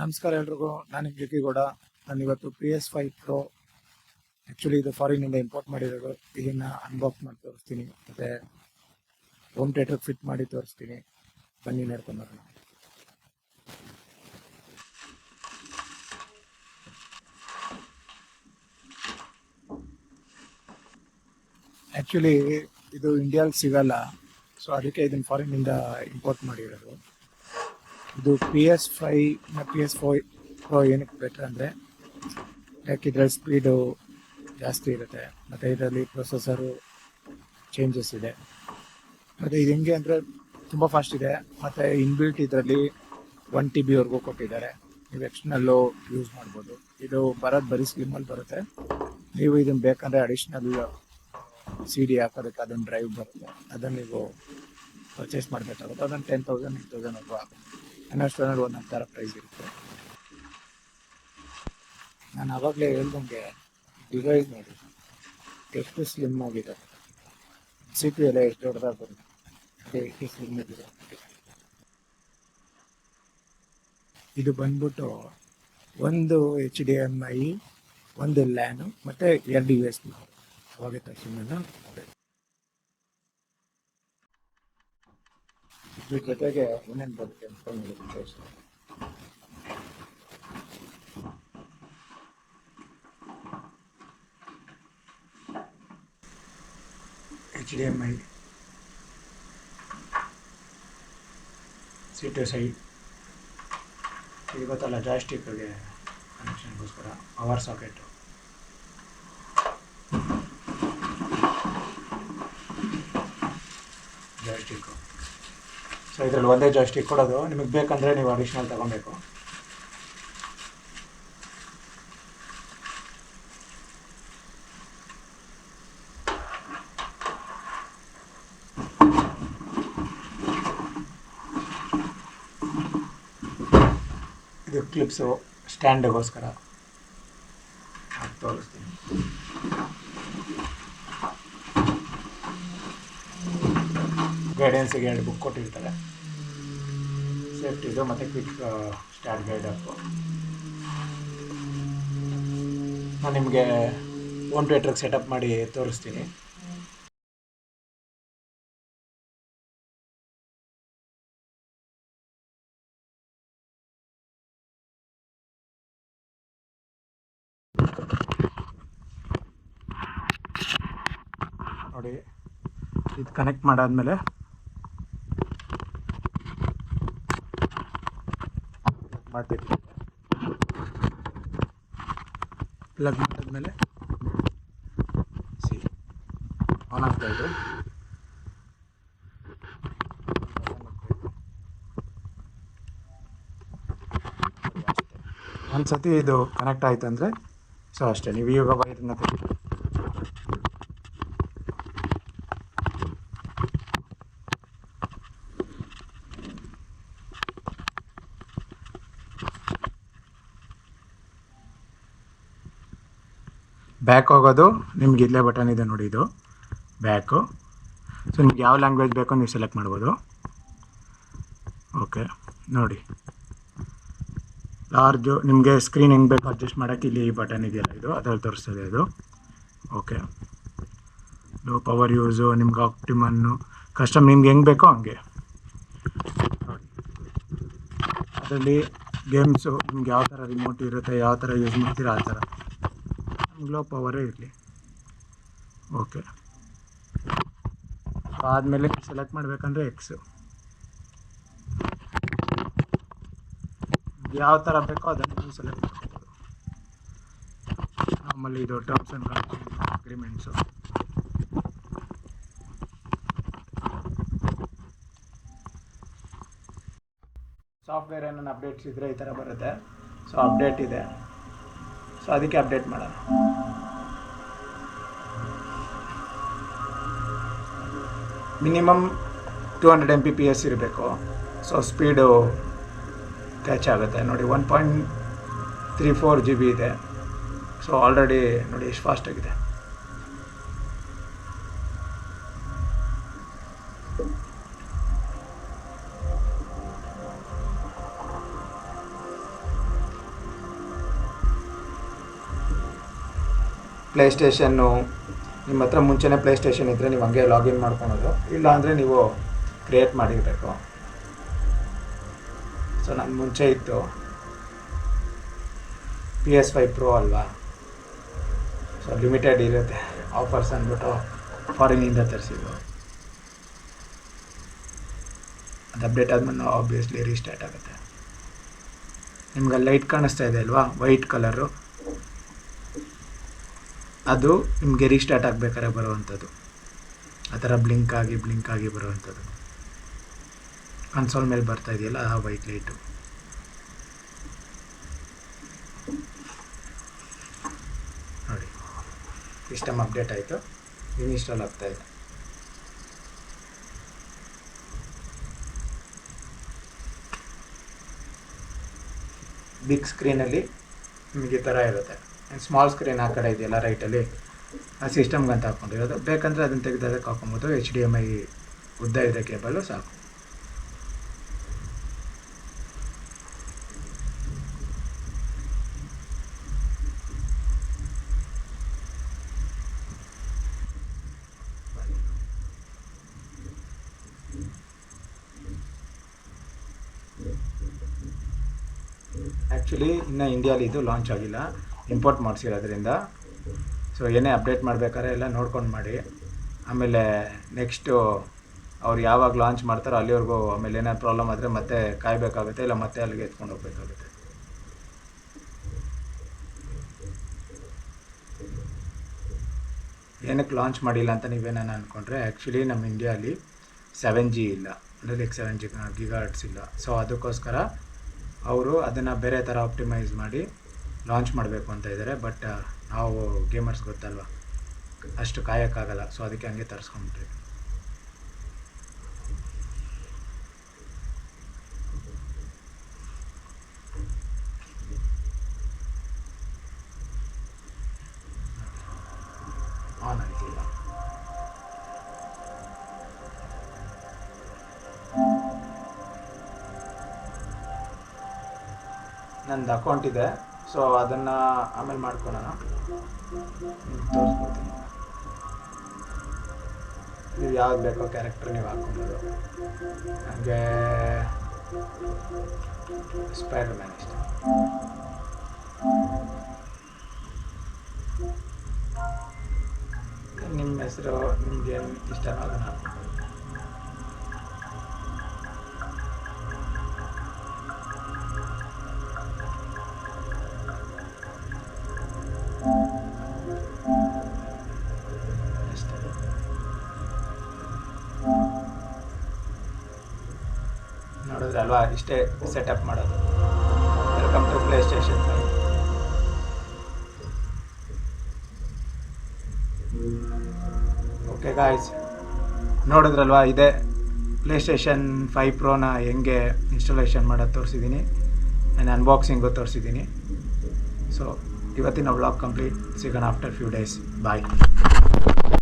ನಮಸ್ಕಾರ ಎಲ್ರಿಗೂ. ನಾನು ಜಗ್ಗಿಗೌಡ. ನಾನು ಇವತ್ತು PS5 Pro, ಆ್ಯಕ್ಚುಲಿ ಇದು ಫಾರಿನಿಂದ ಇಂಪೋರ್ಟ್ ಮಾಡಿರೋದು. ಇದನ್ನು ಅನ್ಬಾಕ್ಸ್ ಮಾಡಿ ತೋರಿಸ್ತೀನಿ, ಮತ್ತು ಹೋಮ್ ಥಿಯೇಟರ್ಗೆ ಫಿಟ್ ಮಾಡಿ ತೋರಿಸ್ತೀನಿ. ಬನ್ನಿ ನೋಡ್ಕೊಂಡು ಬರೋಣ. ಆ್ಯಕ್ಚುಲಿ ಇದು ಇಂಡಿಯಾದಲ್ಲಿ ಸಿಗಲ್ಲ, ಸೊ ಅದಕ್ಕೆ ಇದನ್ನು ಫಾರಿನಿಂದ ಇಂಪೋರ್ಟ್ ಮಾಡಿರೋದು. ಇದು PS5 PS4 Pro ಏನಕ್ಕೆ ಬೆಟರ್ ಅಂದರೆ, ಯಾಕೆ ಇದರಲ್ಲಿ ಸ್ಪೀಡು ಜಾಸ್ತಿ ಇರುತ್ತೆ, ಮತ್ತು ಇದರಲ್ಲಿ ಪ್ರೊಸೆಸರು ಚೇಂಜಸ್ ಇದೆ. ಮತ್ತು ಇದು ಹೆಂಗೆ ಅಂದರೆ ತುಂಬ ಫಾಸ್ಟ್ ಇದೆ, ಮತ್ತು ಇನ್ಬಿಲ್ಟ್ ಇದರಲ್ಲಿ 1 TB ಕೊಟ್ಟಿದ್ದಾರೆ. ನೀವು ಎಕ್ಸ್ಟರ್ನಲ್ಲು ಯೂಸ್ ಮಾಡ್ಬೋದು. ಇದು ಬರೋದು ಬರೀ ಸ್ಲಿಮ್ಮಲ್ಲಿ ಬರುತ್ತೆ. ನೀವು ಇದನ್ನು ಬೇಕಂದರೆ ಅಡಿಷ್ನಲ್ CD ಹಾಕೋದಕ್ಕೆ ಅದೊಂದು ಡ್ರೈವ್ ಬರುತ್ತೆ, ಅದನ್ನು ನೀವು ಪರ್ಚೇಸ್ ಮಾಡಬೇಕಾಗುತ್ತೆ. ಅದನ್ನು 10,000 8,000 ಆಗುತ್ತೆ. ಅಮೆಝಾನಲ್ಲಿ ಒಂದೊಂದು ಥರ ಪ್ರೈಸ್ ಇರುತ್ತೆ. ನಾನು ಆವಾಗಲೇ ಹೇಳ್ದಂಗೆ ಡಿವೈಸ್ ನೋಡಿ ಎಷ್ಟು ಸ್ಲಿಮ್ ಆಗಿದೆ. CPU ಎಲ್ಲ ಎಷ್ಟು ದೊಡ್ಡದಾಗಿ ಬರುತ್ತೆ, ಎಷ್ಟು ಸ್ಲಿಮ್ ಆಗಿದೆ. ಇದು ಬಂದ್ಬಿಟ್ಟು ಒಂದು HDMI, ಒಂದು ಲ್ಯಾನು ಮತ್ತು 2 USB. ಅವಾಗ ತಕ್ಷಣ ಇದ್ರ ಜೊತೆಗೆ ಏನೇನು ಬರುತ್ತೆ ಅಂತ ನೋಡಿ. HDMI, C2 ಸೈಡ್, ಇವತ್ತಲ್ಲ ಜಾಯ್ಸ್ಟಿಕ್ಗೆ ಕನೆಕ್ಷನ್ಗೋಸ್ಕರ ಪವರ್ ಸಾಕೆಟು, ಜಾಯ್ಸ್ಟಿಕ್ಕು. ಸೊ ಇದರಲ್ಲಿ ಒಂದೇ ಜಾಯ್ಸ್ಟಿಕ್ ಕೊಡೋದು. ನಿಮಗೆ ಬೇಕಂದರೆ ನೀವು ಅಡಿಷ್ನಲ್ ತಗೊಬೇಕು. ಇದು ಕ್ಲಿಪ್ಸು ಸ್ಟ್ಯಾಂಡ್ಗೋಸ್ಕರ ತೋರಿಸ್ತೀನಿ. ಗೈಡೆನ್ಸಿಗೆ 2 ಬುಕ್ ಕೊಟ್ಟಿರ್ತಾರೆ, ಸೇಫ್ಟಿದು ಮತ್ತು ಕ್ವಿಕ್ ಸ್ಟಾರ್ಟ್ ಗೈಡ್ ಅಪ್ಪು. ನಾನು ನಿಮಗೆ ಹೋಮ್ ಥಿಯೇಟ್ರಿಗೆ ಸೆಟಪ್ ಮಾಡಿ ತೋರಿಸ್ತೀನಿ. ನೋಡಿ, ಇದು ಕನೆಕ್ಟ್ ಮಾಡಾದ್ಮೇಲೆ ಮಾಡ್ಬೇಕು. ಪ್ಲಗ್ ಮಾಡಿದ್ಮೇಲೆ ಆನ್ ಆಗ್ತಾ ಇದೆ. ಒಂದು ಸತಿ ಇದು ಕನೆಕ್ಟ್ ಆಯಿತು ಅಂದರೆ ಸೊ ಅಷ್ಟೇ. ನೀವು ಇವಾಗ ವೈರನ್ನ ತೆಗಿ. ಬ್ಯಾಕ್ ಹೋಗೋದು ನಿಮ್ಗೆ ಇಲ್ಲೇ ಬಟನ್ ಇದೆ ನೋಡಿ, ಇದು ಬ್ಯಾಕು. ಸೊ ನಿಮ್ಗೆ ಯಾವ ಲ್ಯಾಂಗ್ವೇಜ್ ಬೇಕೋ ನೀವು ಸೆಲೆಕ್ಟ್ ಮಾಡ್ಬೋದು. ಓಕೆ, ನೋಡಿ ಲಾರ್ಜು ನಿಮಗೆ ಸ್ಕ್ರೀನ್ ಹೆಂಗೆ ಬೇಕು ಅಡ್ಜಸ್ಟ್ ಮಾಡೋಕ್ಕೆ ಇಲ್ಲಿ ಈ ಬಟನ್ ಇದೆಯಲ್ಲ, ಇದು ಅದರಲ್ಲಿ ತೋರಿಸ್ತದೆ ಇದು. ಓಕೆ, ಲೋ ಪವರ್ ಯೂಸು, ನಿಮ್ಗೆ ಆಪ್ಟಿಮನ್ನು ಕಸ್ಟಮ್ ನಿಮ್ಗೆ ಹೆಂಗೆ ಬೇಕೋ ಹಂಗೆ ನೋಡಿ. ಅದರಲ್ಲಿ ಗೇಮ್ಸು ನಿಮ್ಗೆ ಯಾವ ಥರ ರಿಮೋಟ್ ಇರುತ್ತೆ, ಯಾವ ಥರ ಯೂಸ್ ಮಾಡ್ತೀರಾ ಆ ಥರ. ಲೋ ಪವರೇ ಇರಲಿ. ಓಕೆ, ಆದಮೇಲೆ ಸೆಲೆಕ್ಟ್ ಮಾಡಬೇಕಂದ್ರೆ ಎಕ್ಸು, ಯಾವ ಥರ ಬೇಕೋ ಅದನ್ನು ನೀವು ಸೆಲೆಕ್ಟ್ ಮಾಡ್ಬೋದು. ಆಮೇಲೆ ಇದು ಟರ್ಮ್ಸ್ ಆ್ಯಂಡ್ ಕಂಡೀಷನ್ ಅಗ್ರಿಮೆಂಟ್ಸು. ಸಾಫ್ಟ್ವೇರ್ ಏನೇನು ಅಪ್ಡೇಟ್ಸ್ ಇದ್ದರೆ ಈ ಥರ ಬರುತ್ತೆ. ಸೊ ಅಪ್ಡೇಟ್ ಇದೆ, ಸೊ ಅದಕ್ಕೆ ಅಪ್ಡೇಟ್ ಮಾಡೋಣ. ಮಿನಿಮಮ್ 200 Mbps ಇರಬೇಕು. ಸೊ ಸ್ಪೀಡು ಕ್ಯಾಚ್ ಆಗುತ್ತೆ. ನೋಡಿ 1.34 GB ಇದೆ. ಸೊ ಆಲ್ರೆಡಿ ನೋಡಿ ಎಷ್ಟು ಫಾಸ್ಟಾಗಿದೆ. ಪ್ಲೇಸ್ಟೇಷನ್ನು ನಿಮ್ಮ ಹತ್ರ ಮುಂಚೆನೇ ಪ್ಲೇಸ್ಟೇಷನ್ ಇದ್ದರೆ ನೀವು ಹಂಗೆ ಲಾಗಿನ್ ಮಾಡ್ಕೊಳೋದು, ಇಲ್ಲ ಅಂದರೆ ನೀವು ಕ್ರಿಯೇಟ್ ಮಾಡಿರಬೇಕು. ಸೊ ನನ್ನ ಮುಂಚೆ ಇತ್ತು PS5 Pro ಅಲ್ವಾ, ಸೊ ಲಿಮಿಟೆಡ್ ಇರುತ್ತೆ ಆಫರ್ಸ್ ಅಂದ್ಬಿಟ್ಟು ಫಾರಿನಿಂದ ತರಿಸಿದ್ದು. ಅದು ಅಪ್ಡೇಟ್ ಆದ್ಮೇಲೆ ಆಬ್ವಿಯಸ್ಲಿ ರೀಸ್ಟಾರ್ಟ್ ಆಗುತ್ತೆ. ನಿಮ್ಗೆ ಲೈಟ್ ಕಾಣಿಸ್ತಾ ಇದೆ ಅಲ್ವಾ, ವೈಟ್ ಕಲರು, ಅದು ನಿಮಗೆ ರೀಸ್ಟಾರ್ಟ್ ಆಗಬೇಕಾದ್ರೆ ಬರುವಂಥದ್ದು. ಆ ಥರ ಬ್ಲಿಂಕ್ ಆಗಿ ಬರುವಂಥದ್ದು. ಕನ್ಸೋಲ್ ಮೇಲೆ ಬರ್ತಾ ಇದೆಯಲ್ಲ ಆ ವೈಟ್ ಲೈಟು. ನೋಡಿ, ಸಿಸ್ಟಮ್ ಅಪ್ಡೇಟ್ ಆಯಿತು, ಇನ್ಸ್ಟಾಲ್ ಆಗ್ತಾಯಿದೆ. ಬಿಗ್ ಸ್ಕ್ರೀನಲ್ಲಿ ನಿಮಗೆ ಈ ಥರ ಇರುತ್ತೆ. ಸ್ಮಾಲ್ ಸ್ಕ್ರೀನ್ ಆ ಕಡೆ ಇದೆಯಲ್ಲ ರೈಟಲ್ಲಿ, ಆ ಸಿಸ್ಟಮ್ಗೆ ಅಂತ ಹಾಕ್ಕೊಂಡಿರೋದು. ಬೇಕಂದರೆ ಅದನ್ನು ತೆಗೆದು ಅದಕ್ಕೆ ಹಾಕೊಬೋದು. HDMI ಉದ್ದ ಇದೆ ಕೇಬಲ್ಲು ಸಾಕು. ಆ್ಯಕ್ಚುಲಿ ಇನ್ನು ಇಂಡಿಯಾಲಿ ಇದು ಲಾಂಚ್ ಆಗಿಲ್ಲ, ಇಂಪೋರ್ಟ್ ಮಾಡಿಸಿರೋದ್ರಿಂದ. ಸೊ ಏನೇ ಅಪ್ಡೇಟ್ ಮಾಡಬೇಕಾದ್ರೆ ಎಲ್ಲ ನೋಡ್ಕೊಂಡು ಮಾಡಿ. ಆಮೇಲೆ ನೆಕ್ಸ್ಟು ಅವ್ರು ಯಾವಾಗ ಲಾಂಚ್ ಮಾಡ್ತಾರೋ ಅಲ್ಲಿವರೆಗೂ, ಆಮೇಲೆ ಏನಾದ್ರು ಪ್ರಾಬ್ಲಮ್ ಆದರೆ ಮತ್ತೆ ಕಾಯಬೇಕಾಗುತ್ತೆ, ಇಲ್ಲ ಮತ್ತೆ ಅಲ್ಲಿಗೆ ಎತ್ಕೊಂಡು ಹೋಗ್ಬೇಕಾಗುತ್ತೆ. ಏನಕ್ಕೆ ಲಾಂಚ್ ಮಾಡಿಲ್ಲ ಅಂತ ನೀವೇನಾನು ಅಂದ್ಕೊಂಡ್ರೆ, ಆ್ಯಕ್ಚುಲಿ ನಮ್ಮ ಇಂಡಿಯಾಲಿ 7G ಇಲ್ಲ, ಅಂದರೆ ಲೈಕ್ 7 GHz ಇಲ್ಲ. ಸೊ ಅದಕ್ಕೋಸ್ಕರ ಅವರು ಅದನ್ನು ಬೇರೆ ಥರ ಆಪ್ಟಿಮೈಸ್ ಮಾಡಿ ಲಾಂಚ್ ಮಾಡಬೇಕು ಅಂತ ಇದ್ದಾರೆ. ಬಟ್ ನಾವು ಗೇಮರ್ಸ್ ಗೊತ್ತಲ್ವ, ಅಷ್ಟು ಕಾಯೋಕ್ಕಾಗಲ್ಲ. ಸೊ ಅದಕ್ಕೆ ಹಂಗೆ ತರಿಸ್ಕೊಂಬಿಟ್ರಿ. ಆನ್ ಆಗಿಲ್ಲ. ನಂದು ಅಕೌಂಟ್ ಇದೆ, ಸೊ ಅದನ್ನು ಆಮೇಲೆ ಮಾಡ್ಕೊಳ್ಳೋಣ, ತೋರಿಸ್ಕೊಡ್ತೀನಿ. ನೀವು ಯಾವ್ದು ಬೇಕೋ ಕ್ಯಾರೆಕ್ಟರ್ ನೀವು ಹಾಕ್ಕೊಬೋದು. ನನಗೆ ಸ್ಪೈಡರ್ ಮ್ಯಾನ್ ಇಷ್ಟ. ನಿಮ್ಮ ಹೆಸರು ನಿಮ್ಗೇನು ಇಷ್ಟ ಅದನ್ನು ಹಾಕ್ಬೋದು. ನೋಡಿದ್ರಲ್ವಾ, ಇಷ್ಟೇ ಸೆಟಪ್ ಮಾಡೋದು. Welcome to PlayStation 5. Okay guys, ನೋಡಿದ್ರಲ್ವಾ, ಇದೆ PlayStation 5 Proನ ಹೆಂಗೆ ಇನ್ಸ್ಟಾಲೇಷನ್ ಮಾಡೋದು ತೋರಿಸಿದ್ದೀನಿ. ನಾನು ಅನ್ಬಾಕ್ಸಿಂಗು ತೋರಿಸಿದ್ದೀನಿ. ಸೊ ಇವತ್ತಿನ ವ್ಲಾಗ್ ಕಂಪ್ಲೀಟ್. ಸಿಗೋಣ ಆಫ್ಟರ್ ಫ್ಯೂ ಡೇಸ್. ಬಾಯ್.